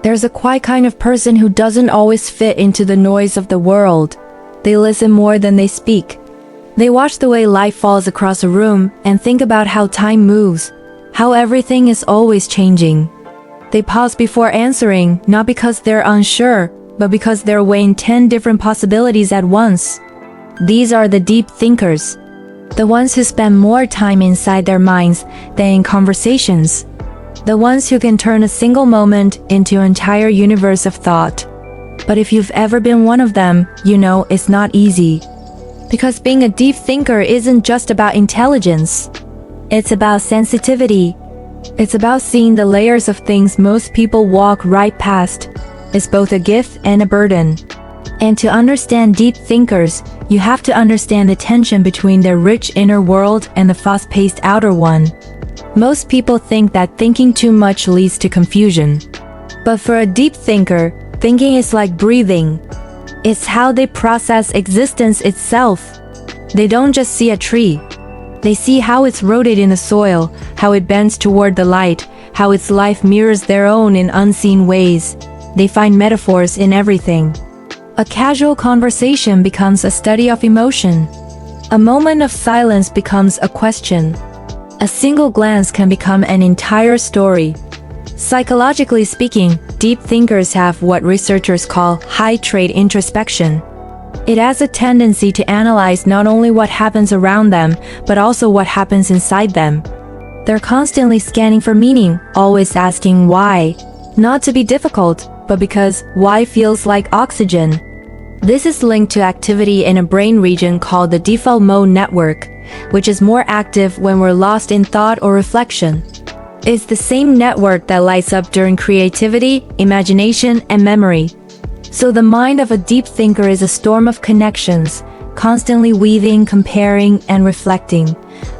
There's a quiet kind of person who doesn't always fit into the noise of the world. They listen more than they speak. They watch the way light falls across a room and think about how time moves, how everything is always changing. They pause before answering, not because they're unsure, but because they're weighing 10 different possibilities at once. These are the deep thinkers, the ones who spend more time inside their minds than in conversations, the ones who can turn a single moment into an entire universe of thought. But if you've ever been one of them, you know it's not easy. Because being a deep thinker isn't just about intelligence. It's about sensitivity. It's about seeing the layers of things most people walk right past. It's both a gift and a burden. And to understand deep thinkers, you have to understand the tension between their rich inner world and the fast-paced outer one. Most people think that thinking too much leads to confusion. But for a deep thinker, thinking is like breathing. It's how they process existence itself. They don't just see a tree. They see how it's rooted in the soil, how it bends toward the light, how its life mirrors their own in unseen ways. They find metaphors in everything. A casual conversation becomes a study of emotion. A moment of silence becomes a question. A single glance can become an entire story. Psychologically speaking, deep thinkers have what researchers call high-trait introspection. It has a tendency to analyze not only what happens around them, but also what happens inside them. They're constantly scanning for meaning, always asking why. Not to be difficult, but because why feels like oxygen. This is linked to activity in a brain region called the default mode network, which is more active when we're lost in thought or reflection. It's the same network that lights up during creativity, imagination, and memory. So the mind of a deep thinker is a storm of connections, constantly weaving, comparing, and reflecting.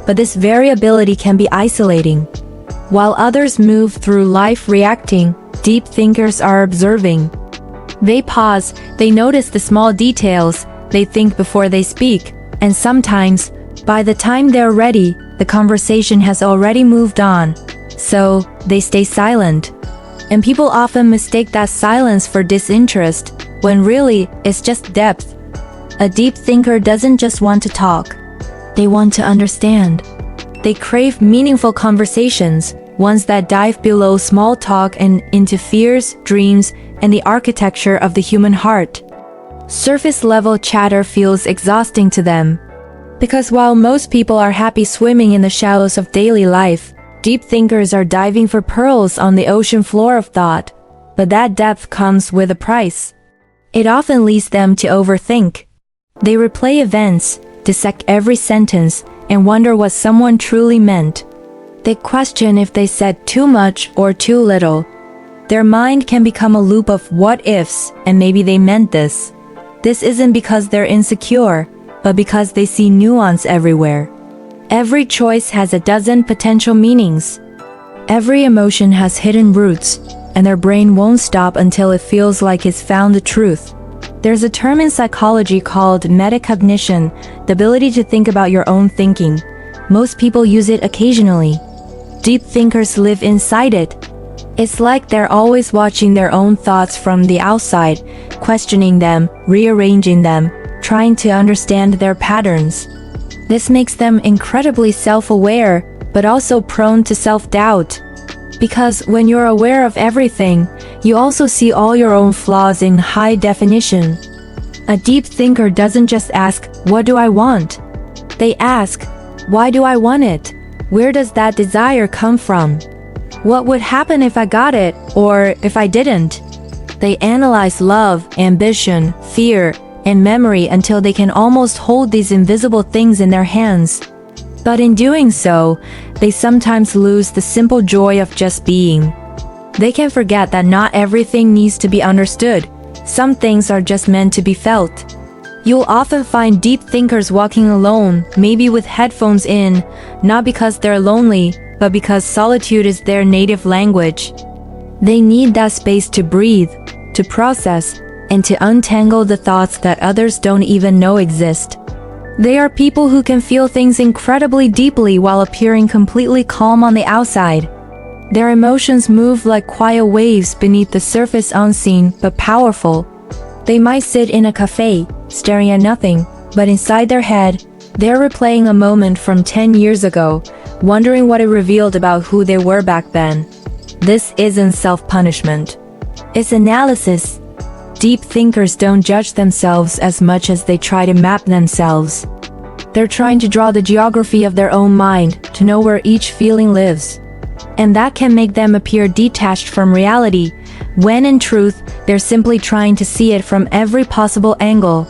But this variability can be isolating. While others move through life reacting, deep thinkers are observing. They pause, they notice the small details, they think before they speak, and sometimes, by the time they're ready, the conversation has already moved on. So, they stay silent. And people often mistake that silence for disinterest, when really, it's just depth. A deep thinker doesn't just want to talk. They want to understand. They crave meaningful conversations, ones that dive below small talk and into fears, dreams, and the architecture of the human heart. Surface-level chatter feels exhausting to them. Because while most people are happy swimming in the shallows of daily life, deep thinkers are diving for pearls on the ocean floor of thought. But that depth comes with a price. It often leads them to overthink. They replay events, dissect every sentence, and wonder what someone truly meant. They question if they said too much or too little. Their mind can become a loop of what-ifs, and maybe they meant this. This isn't because they're insecure, but because they see nuance everywhere. Every choice has a dozen potential meanings. Every emotion has hidden roots, and their brain won't stop until it feels like it's found the truth. There's a term in psychology called metacognition, the ability to think about your own thinking. Most people use it occasionally. Deep thinkers live inside it. It's like they're always watching their own thoughts from the outside, questioning them, rearranging them, trying to understand their patterns. This makes them incredibly self-aware, but also prone to self-doubt. Because when you're aware of everything, you also see all your own flaws in high definition. A deep thinker doesn't just ask, "What do I want?" They ask, "Why do I want it? Where does that desire come from? What would happen if I got it, or if I didn't?" They analyze love, ambition, fear, and memory until they can almost hold these invisible things in their hands. But in doing so, they sometimes lose the simple joy of just being. They can forget that not everything needs to be understood. Some things are just meant to be felt. You'll often find deep thinkers walking alone, maybe with headphones in, not because they're lonely, but because solitude is their native language. They need that space to breathe, to process, and to untangle the thoughts that others don't even know exist. They are people who can feel things incredibly deeply while appearing completely calm on the outside. Their emotions move like quiet waves beneath the surface, unseen but powerful. They might sit in a cafe, staring at nothing, but inside their head, they're replaying a moment from 10 years ago, wondering what it revealed about who they were back then. This isn't self-punishment. It's analysis. Deep thinkers don't judge themselves as much as they try to map themselves. They're trying to draw the geography of their own mind, to know where each feeling lives. And that can make them appear detached from reality, when in truth, they're simply trying to see it from every possible angle.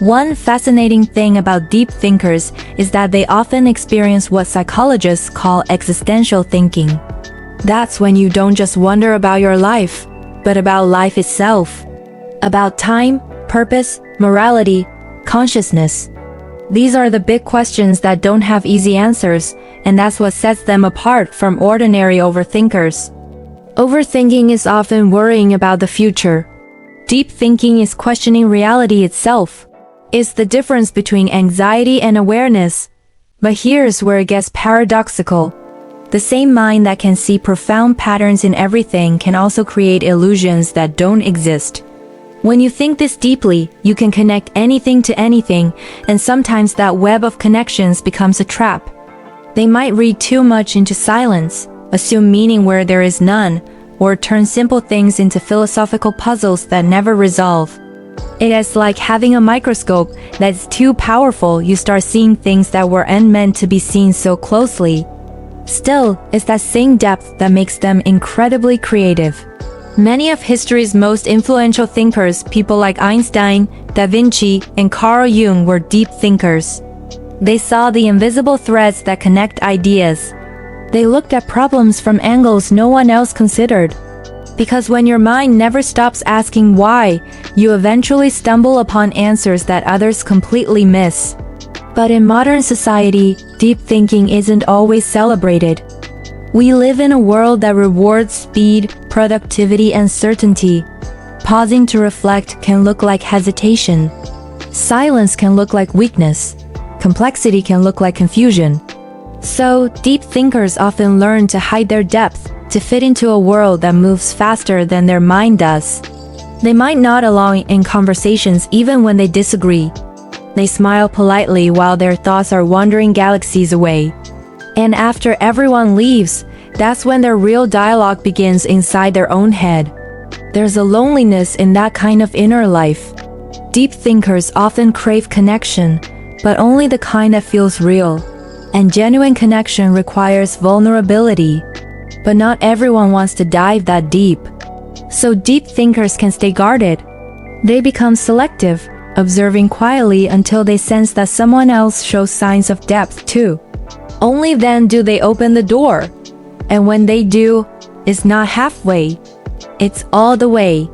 One fascinating thing about deep thinkers is that they often experience what psychologists call existential thinking. That's when you don't just wonder about your life, but about life itself. About time, purpose, morality, consciousness. These are the big questions that don't have easy answers, and that's what sets them apart from ordinary overthinkers. Overthinking is often worrying about the future. Deep thinking is questioning reality itself. It's the difference between anxiety and awareness. But here's where it gets paradoxical. The same mind that can see profound patterns in everything can also create illusions that don't exist. When you think this deeply, you can connect anything to anything, and sometimes that web of connections becomes a trap. They might read too much into silence, assume meaning where there is none, or turn simple things into philosophical puzzles that never resolve. It is like having a microscope that's too powerful. You start seeing things that weren't meant to be seen so closely. Still, it's that same depth that makes them incredibly creative. Many of history's most influential thinkers, people like Einstein, Da Vinci, and Carl Jung, were deep thinkers. They saw the invisible threads that connect ideas. They looked at problems from angles no one else considered. Because when your mind never stops asking why, you eventually stumble upon answers that others completely miss. But in modern society, deep thinking isn't always celebrated. We live in a world that rewards speed, productivity, and certainty. Pausing to reflect can look like hesitation. Silence can look like weakness. Complexity can look like confusion. So, deep thinkers often learn to hide their depth, to fit into a world that moves faster than their mind does. They might nod along in conversations even when they disagree. They smile politely while their thoughts are wandering galaxies away. And after everyone leaves, that's when their real dialogue begins inside their own head. There's a loneliness in that kind of inner life. Deep thinkers often crave connection, but only the kind that feels real. And genuine connection requires vulnerability. But not everyone wants to dive that deep. So deep thinkers can stay guarded. They become selective, observing quietly until they sense that someone else shows signs of depth too. Only then do they open the door. And when they do, it's not halfway. It's all the way.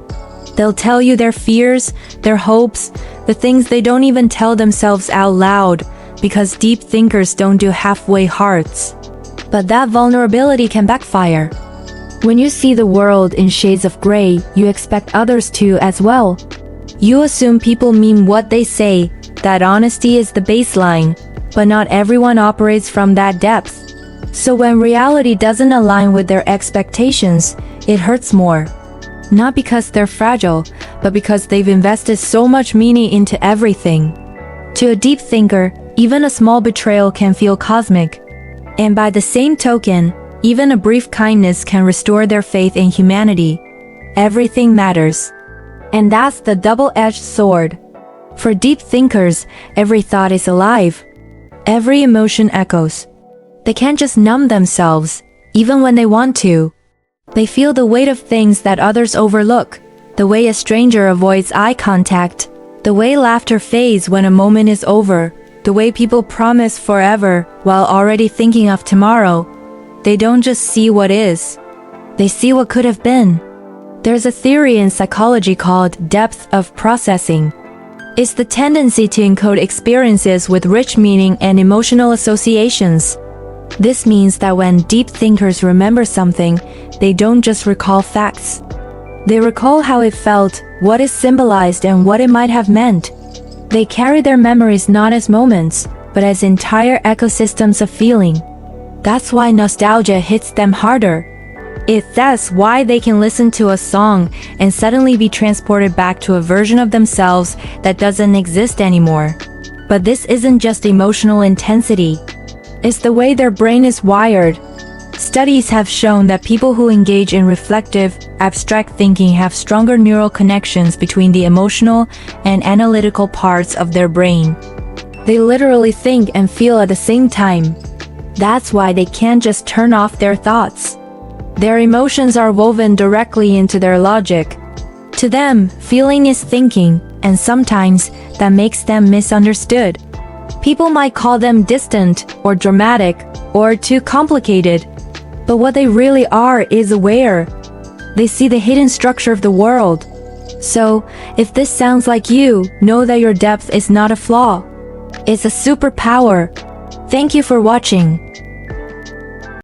They'll tell you their fears, their hopes, the things they don't even tell themselves out loud, because deep thinkers don't do halfway hearts. But that vulnerability can backfire. When you see the world in shades of gray, you expect others to as well. You assume people mean what they say, that honesty is the baseline, but not everyone operates from that depth. So when reality doesn't align with their expectations, it hurts more. Not because they're fragile, but because they've invested so much meaning into everything. To a deep thinker, even a small betrayal can feel cosmic. And by the same token, even a brief kindness can restore their faith in humanity. Everything matters. And that's the double-edged sword. For deep thinkers, every thought is alive. Every emotion echoes. They can't just numb themselves, even when they want to. They feel the weight of things that others overlook, the way a stranger avoids eye contact, the way laughter fades when a moment is over, the way people promise forever while already thinking of tomorrow. They don't just see what is. They see what could have been. There's a theory in psychology called depth of processing. It's the tendency to encode experiences with rich meaning and emotional associations. This means that when deep thinkers remember something, they don't just recall facts. They recall how it felt, what it symbolized, and what it might have meant. They carry their memories not as moments, but as entire ecosystems of feeling. That's why nostalgia hits them harder. That's why they can listen to a song and suddenly be transported back to a version of themselves that doesn't exist anymore. But this isn't just emotional intensity. It's the way their brain is wired. Studies have shown that people who engage in reflective, abstract thinking have stronger neural connections between the emotional and analytical parts of their brain. They literally think and feel at the same time. That's why they can't just turn off their thoughts. Their emotions are woven directly into their logic. To them, feeling is thinking, and sometimes that makes them misunderstood. People might call them distant, or dramatic, or too complicated. But what they really are is aware. They see the hidden structure of the world. So, if this sounds like you, know that your depth is not a flaw. It's a superpower. Thank you for watching.